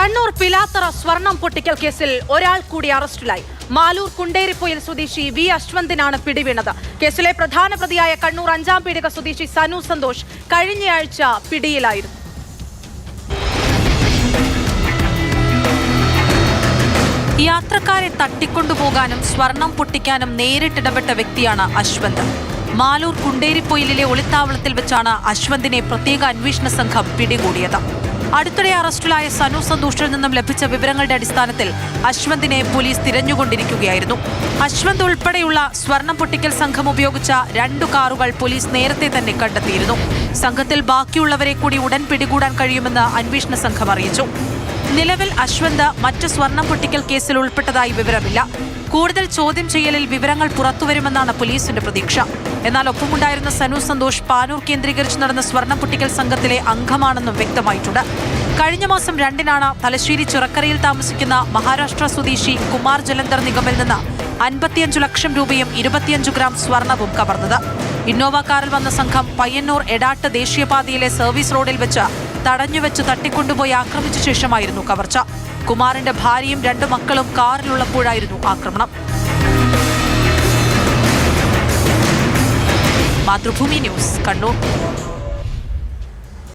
കണ്ണൂർ പിലാത്തറ സ്വർണം പൊട്ടിക്കൽ കേസിൽ ഒരാൾ കൂടി അറസ്റ്റിലായി. മാലൂർ കുണ്ടേരിപ്പൊയിൽ സ്വദേശി വി അശ്വന്തിനാണ് പിടിവീണത്. കേസിലെ പ്രധാന പ്രതിയായ കണ്ണൂർ 5-ാം പീടിക സ്വദേശി സനു സന്തോഷ് കഴിഞ്ഞയാഴ്ച പിടിയിലായിരുന്നു. യാത്രക്കാരെ തട്ടിക്കൊണ്ടുപോകാനും സ്വർണം പൊട്ടിക്കാനും നേരിട്ടിടപെട്ട വ്യക്തിയാണ് അശ്വന്ത്. മാലൂർ കുണ്ടേരിപ്പൊയിലിലെ ഒളിത്താവളത്തിൽ വെച്ചാണ് അശ്വന്തിനെ പ്രത്യേക അന്വേഷണ സംഘം പിടികൂടിയത്. അടുത്തിടെ അറസ്റ്റിലായ സനു സന്തോഷിൽ നിന്നും ലഭിച്ച വിവരങ്ങളുടെ അടിസ്ഥാനത്തിൽ അശ്വന്തിനെ പോലീസ് തിരഞ്ഞുകൊണ്ടിരിക്കുകയായിരുന്നു. അശ്വന്ത് ഉൾപ്പെടെയുള്ള സ്വർണം പൊട്ടിക്കൽ സംഘം ഉപയോഗിച്ച 2 കാറുകൾ പോലീസ് നേരത്തെ തന്നെ കണ്ടെത്തിയിരുന്നു. സംഘത്തിൽ ബാക്കിയുള്ളവരെ കൂടി ഉടൻ പിടികൂടാൻ കഴിയുമെന്ന് അന്വേഷണ സംഘം അറിയിച്ചു. നിലവിൽ അശ്വന്ത് മറ്റ് സ്വർണം പൊട്ടിക്കൽ കേസിൽ ഉൾപ്പെട്ടതായി വിവരമില്ല. കൂടുതൽ ചോദ്യം ചെയ്യലിൽ വിവരങ്ങൾ പുറത്തുവരുമെന്നാണ് പോലീസിന്റെ പ്രതീക്ഷ. എന്നാൽ ഒപ്പമുണ്ടായിരുന്ന സനു സന്തോഷ് പാനൂർ കേന്ദ്രീകരിച്ച് നടന്ന സ്വർണം പൊട്ടിക്കൽ സംഘത്തിലെ അംഗമാണെന്നും വ്യക്തമായിട്ടുണ്ട്. കഴിഞ്ഞ മാസം 2-നാണ് തലശ്ശേരി ചിറക്കരയിൽ താമസിക്കുന്ന മഹാരാഷ്ട്ര സ്വദേശി കുമാർ ജലന്ധർ നിഗമിൽ നിന്ന് 55 ലക്ഷം രൂപയും 25 ഗ്രാം സ്വർണവും കവർന്നത്. ഇന്നോവ കാറിൽ വന്ന സംഘം പയ്യന്നൂർ എടാട്ട് ദേശീയപാതയിലെ സർവീസ് റോഡിൽ വെച്ച് തടഞ്ഞുവെച്ച് തട്ടിക്കൊണ്ടുപോയി ആക്രമിച്ച ശേഷമായിരുന്നു കവർച്ച. കുമാറിന്റെ ഭാര്യയും 2 മക്കളും കാറിലുള്ളപ്പോഴായിരുന്നു ആക്രമണം. മാതൃഭൂമി ന്യൂസ്, കണ്ണൂർ.